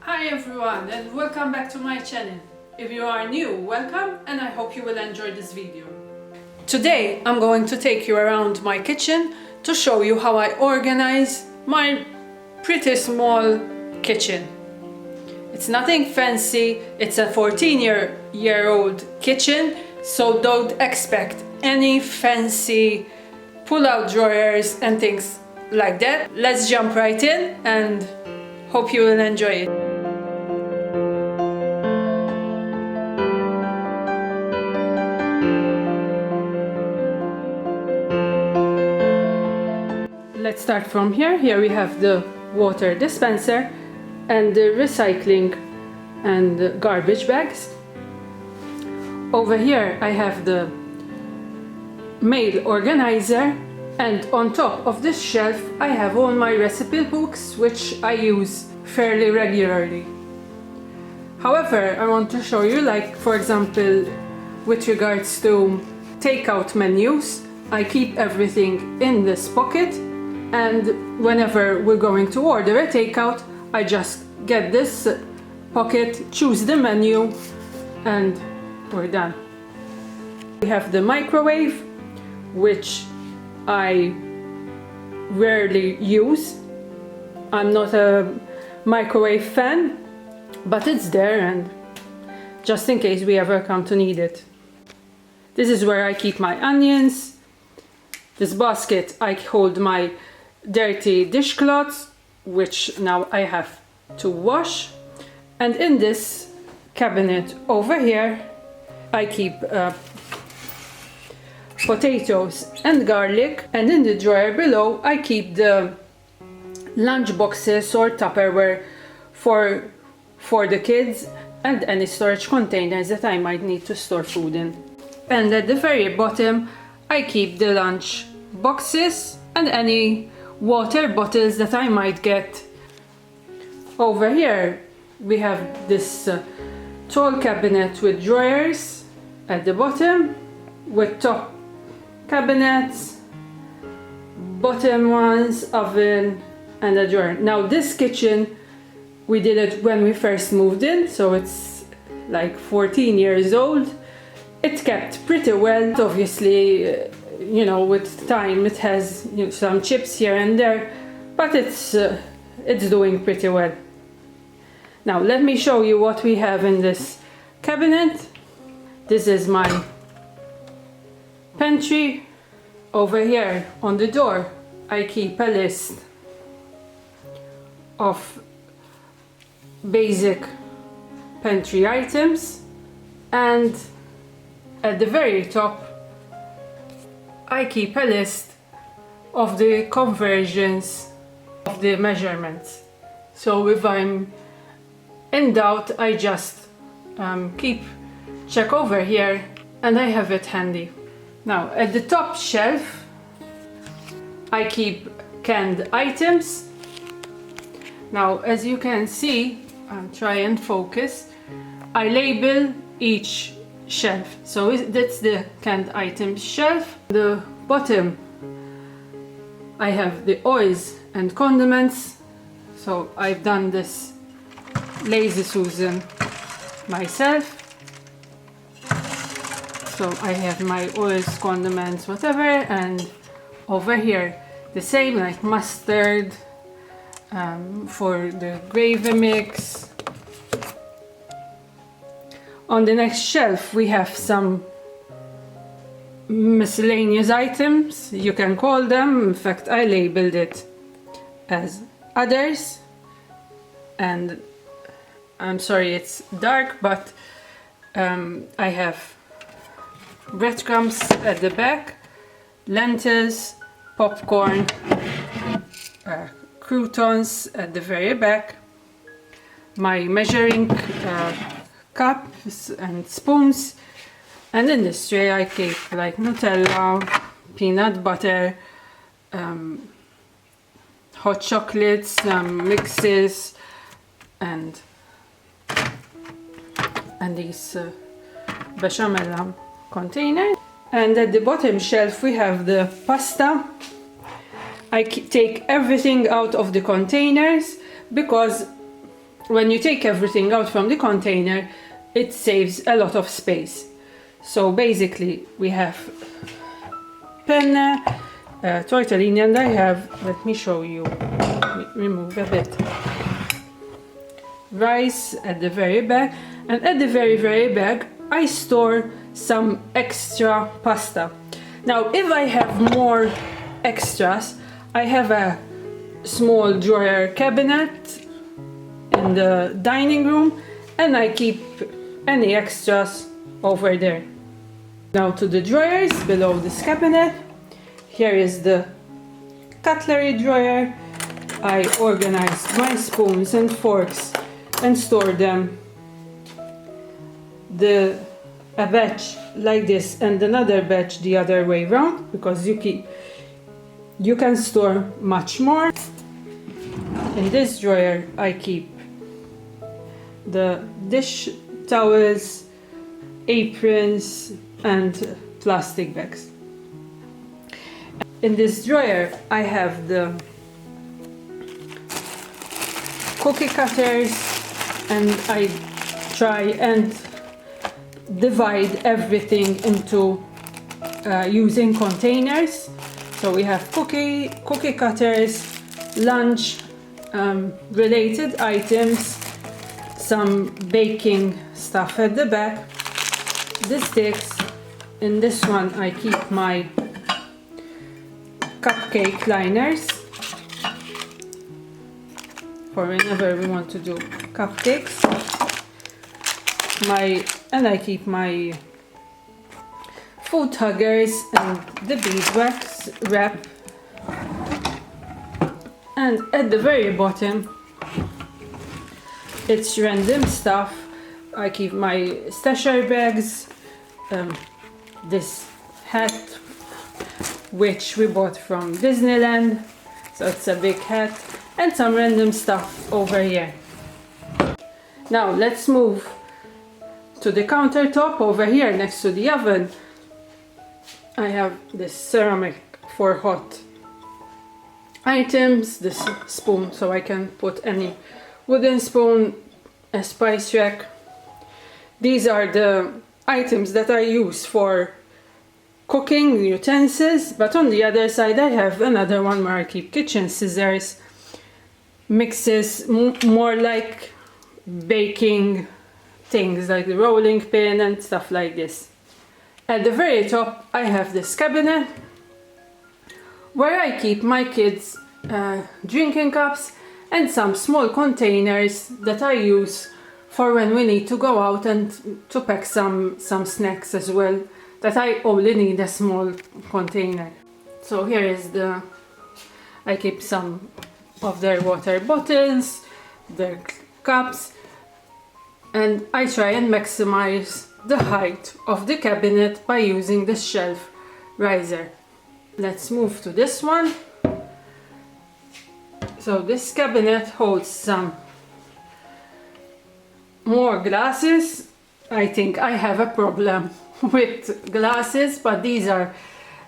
Hi everyone and welcome back to my channel. If you are new, welcome and I hope you will enjoy this video. Today I'm going to take you around my kitchen to show you how I organize my pretty small kitchen. It's nothing fancy, it's a 14-year-old kitchen, so don't expect any fancy pull-out drawers and things like that. Let's jump right in and hope you will enjoy it. Let's start from here. Here we have the water dispenser and the recycling and garbage bags. Over here I have the mail organizer, and on top of this shelf I have all my recipe books which I use fairly regularly. However, I want to show you, like for example with regards to takeout menus, I keep everything in this pocket, and whenever we're going to order a takeout I just get this pocket, choose the menu, and we're done. We have the microwave, which I rarely use. I'm not a microwave fan, but it's there and just in case we ever come to need it. This is where I keep my onions. This basket I hold my dirty dishcloths, which now I have to wash. And in this cabinet over here I keep potatoes and garlic, and in the drawer below I keep the lunch boxes or Tupperware for the kids and any storage containers that I might need to store food in. And at the very bottom I keep the lunch boxes and any water bottles that I might get. Over here we have this tall cabinet with drawers at the bottom, with top cabinets, bottom ones, oven, and a drawer. Now this kitchen, we did it when we first moved in, so it's like 14 years old. It kept pretty well. Obviously, you know, with time it has, you know, some chips here and there, but it's doing pretty well. Now let me show you what we have in this cabinet. This is my pantry. Over here on the door I keep a list of basic pantry items, and at the very top I keep a list of the conversions of the measurements. So if I'm in doubt I just check over here and I have it handy. Now at the top shelf I keep canned items. Now as you can see, I'll try and focus, I label each shelf. So that's the canned items shelf. The bottom I have the oils and condiments, so I've done this Lazy Susan myself. So I have my oils, condiments, whatever, and over here the same, like mustard for the gravy mix. On the next shelf we have some miscellaneous items, you can call them. In fact I labeled it as others, and I'm sorry it's dark, but I have breadcrumbs at the back, lentils, popcorn, croutons at the very back, my measuring cups and spoons, and in this tray I keep like Nutella, peanut butter, hot chocolates, mixes, and these bechamel containers. And at the bottom shelf we have the pasta. I take everything out of the containers because when you take everything out from the container, it saves a lot of space. So basically we have penne, tortellini, and I have, let me show you, remove a bit, rice at the very back, and at the very back I store some extra pasta. Now if I have more extras, I have a small drawer cabinet in the dining room, and I keep any extras over there. Now to the drawers below this cabinet. Here is the cutlery drawer. I organized my spoons and forks and store them a batch like this and another batch the other way round, because you can store much more. In this drawer I keep the dish towels, aprons and plastic bags. In this drawer I have the cookie cutters, and I try and divide everything into using containers. So we have cookie cutters, lunch related items, some baking stuff at the back, the sticks. In this one I keep my cupcake liners for whenever we want to do cupcakes. And I keep my food huggers and the beeswax wrap. And at the very bottom it's random stuff. I keep my stasher bags, this hat which we bought from Disneyland, so it's a big hat, and some random stuff over here. Now let's move to the countertop. Over here next to the oven I have this ceramic for hot items, this spoon so I can put any wooden spoon, a spice rack. These are the items that I use for cooking utensils, but on the other side I have another one where I keep kitchen scissors, mixes, more like baking things like the rolling pin and stuff like this. At the very top I have this cabinet where I keep my kids' drinking cups and some small containers that I use for when we need to go out and to pack some snacks as well, that I only need a small container. So here is I keep some of their water bottles, their cups, and I try and maximize the height of the cabinet by using the shelf riser. Let's move to this one. So this cabinet holds some more glasses. I think I have a problem with glasses, but these are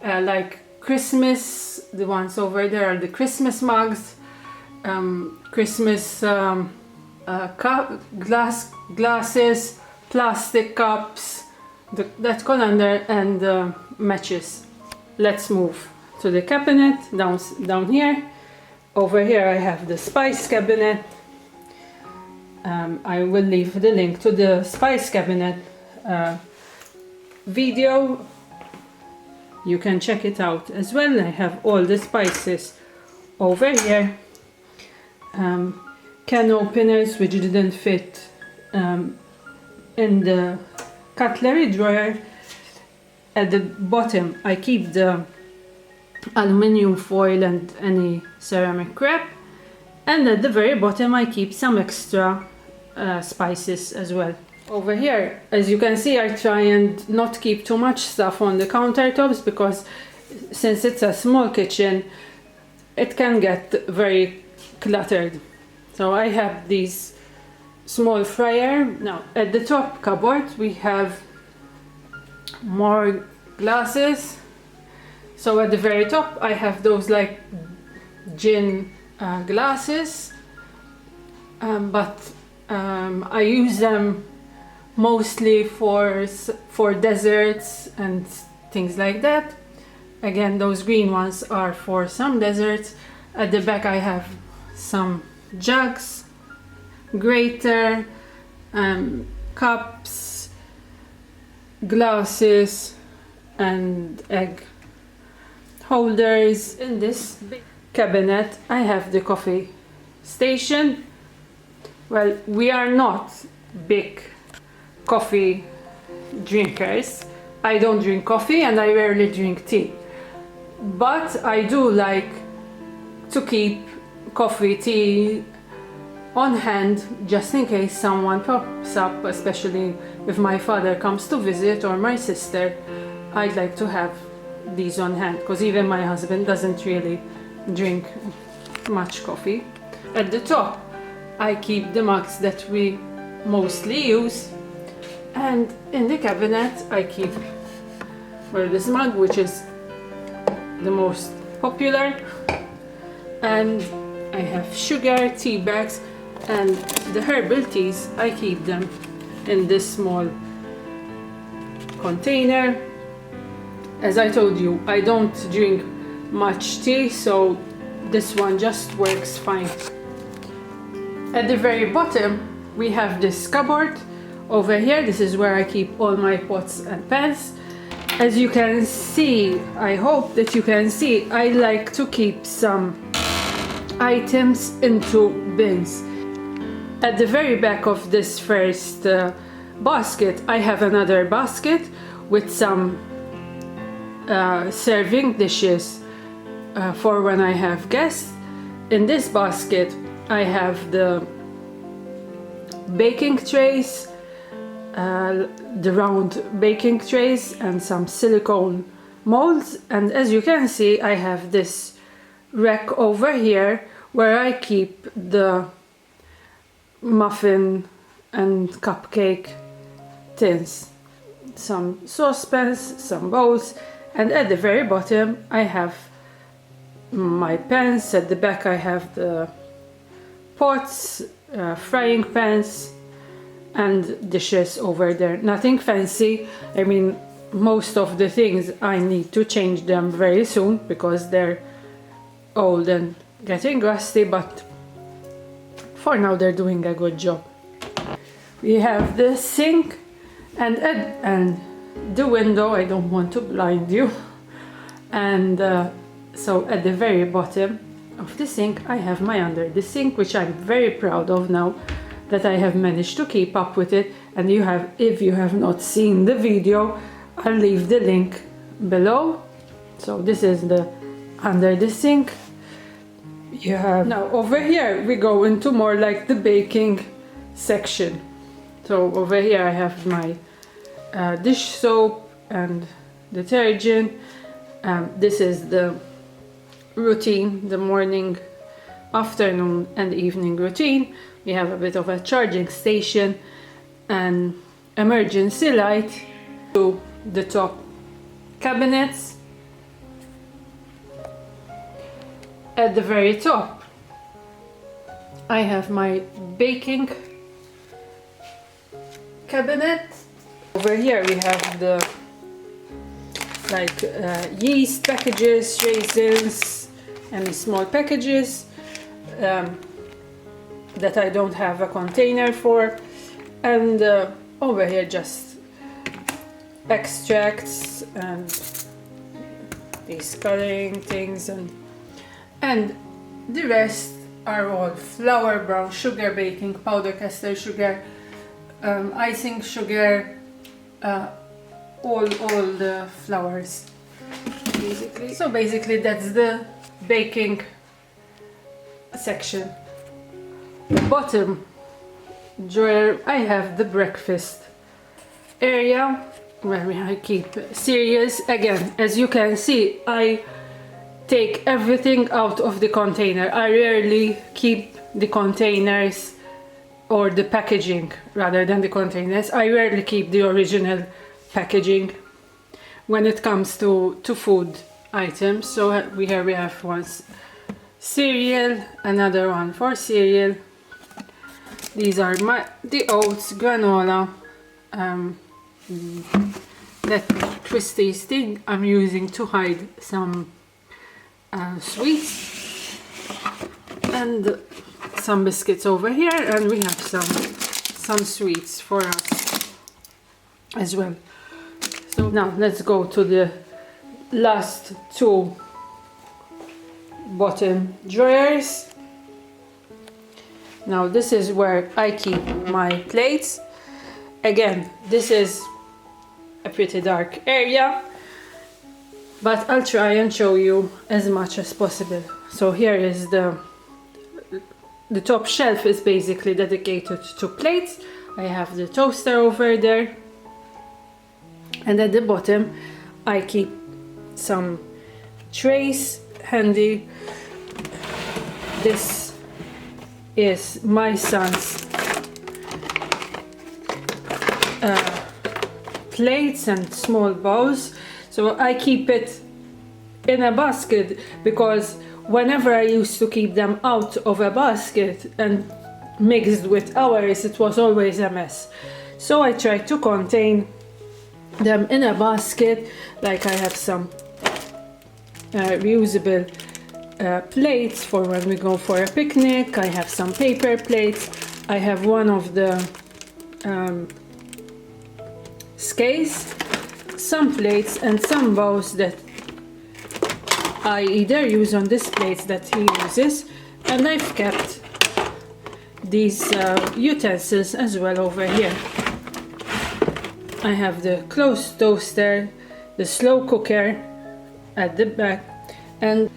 like Christmas, the ones over there are the Christmas mugs, Christmas glasses, plastic cups, that colander, and matches. Let's move to the cabinet down here. Over here I have the spice cabinet. I will leave the link to the spice cabinet video. You can check it out as well. I have all the spices over here. Can openers which didn't fit in the cutlery drawer. At the bottom I keep the aluminium foil and any ceramic wrap, and at the very bottom I keep some extra spices as well. Over here, as you can see, I try and not keep too much stuff on the countertops, because since it's a small kitchen it can get very cluttered. So I have these small fryer. Now at the top cupboard we have more glasses. So at the very top I have those like gin glasses, but I use them mostly for desserts and things like that. Again, those green ones are for some desserts. At the back I have some jugs, grater, cups, glasses and egg holders. In this big cabinet I have the coffee station. Well, we are not big coffee drinkers. I don't drink coffee and I rarely drink tea. But I do like to keep coffee, tea on hand just in case someone pops up, especially if my father comes to visit or my sister. I'd like to have these on hand because even my husband doesn't really drink much coffee. At the top I keep the mugs that we mostly use, and in the cabinet I keep, well, this mug which is the most popular, and I have sugar, tea bags, and the herbal teas I keep them in this small container. As I told you, I don't drink much tea, so this one just works fine. At the very bottom we have this cupboard over here. This is where I keep all my pots and pans. As you can see, I hope that you can see, I like to keep some items into bins. At the very back of this first basket I have another basket with some serving dishes for when I have guests. In this basket I have the baking trays, the round baking trays and some silicone molds, and as you can see I have this rack over here where I keep the muffin and cupcake tins, some saucepans, some bowls, and at the very bottom I have my pans. At the back I have the pots, frying pans and dishes over there. Nothing fancy. I mean, most of the things I need to change them very soon because they're old and getting rusty, but for now they're doing a good job. We have the sink and the window. I don't want to blind you. And so at the very bottom of the sink I have my under the sink, which I'm very proud of now that I have managed to keep up with it. And you have, if you have not seen the video, I'll leave the link below. So this is the under the sink. You have, now over here we go into more like the baking section. So over here I have my dish soap and detergent. This is the routine, the morning, afternoon and evening routine. We have a bit of a charging station and emergency light. To the top cabinets. At the very top I have my baking cabinet. Over here we have the yeast packages, raisins and small packages that I don't have a container for, and over here just extracts and these coloring things, and the rest are all flour, brown sugar, baking powder, caster sugar, icing sugar, all the flours basically. So basically that's the baking section. The bottom drawer I have the breakfast area where I keep cereals. Again, as you can see, I take everything out of the container. I rarely keep the containers or the packaging rather than the containers. I rarely keep the original packaging when it comes to food items. So here we have one cereal, another one for cereal, These are the oats, granola, that twisty thing I'm using to hide some sweets, and some biscuits over here, and we have some sweets for us as well. So now let's go to the last two bottom drawers. Now this is where I keep my plates. Again, this is a pretty dark area, but I'll try and show you as much as possible. So here is the top shelf is basically dedicated to plates. I have the toaster over there, and at the bottom I keep some trays handy. This is my son's plates and small bowls, so I keep it in a basket, because whenever I used to keep them out of a basket and mixed with ours, it was always a mess. So I try to contain them in a basket. Like I have some reusable plates for when we go for a picnic. I have some paper plates. I have one of the scales, some plates and some bowls that I either use on this plates that he uses, and I've kept these utensils as well over here. I have the closed toaster, the slow cooker at the back, and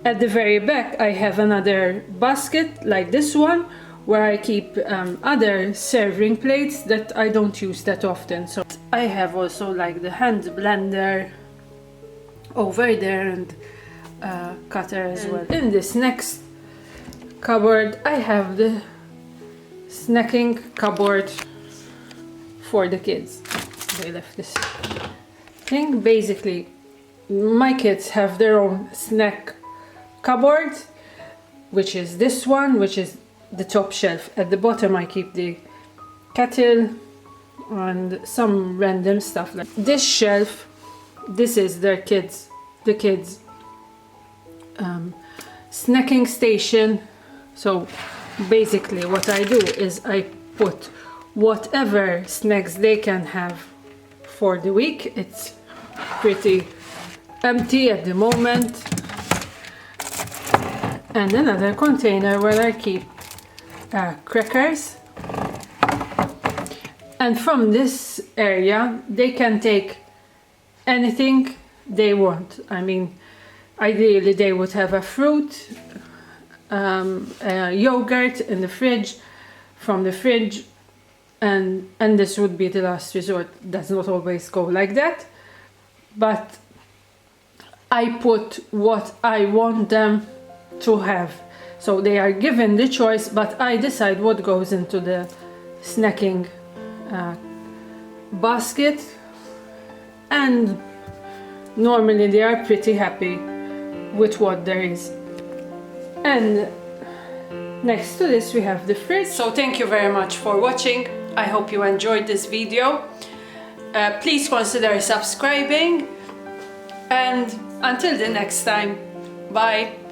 at the very back I have another basket like this one, where I keep other serving plates that I don't use that often. So I have also like the hand blender over there, and cutter as well. In this next cupboard I have the snacking cupboard for the kids. They left this thing. Basically my kids have their own snack cupboard, which is this one, which is the top shelf. At the bottom I keep the kettle and some random stuff. Like this shelf, this is the kids snacking station. So basically what I do is I put whatever snacks they can have for the week. It's pretty empty at the moment. And another container where I keep crackers. And from this area they can take anything they want. I mean, ideally they would have a fruit, a yogurt in the fridge, from the fridge, and this would be the last resort. Does not always go like that, but I put what I want them to have. So they are given the choice, but I decide what goes into the snacking basket, and normally they are pretty happy with what there is. And next to this we have the fridge. So thank you very much for watching. I hope you enjoyed this video. Please consider subscribing, and until the next time, bye.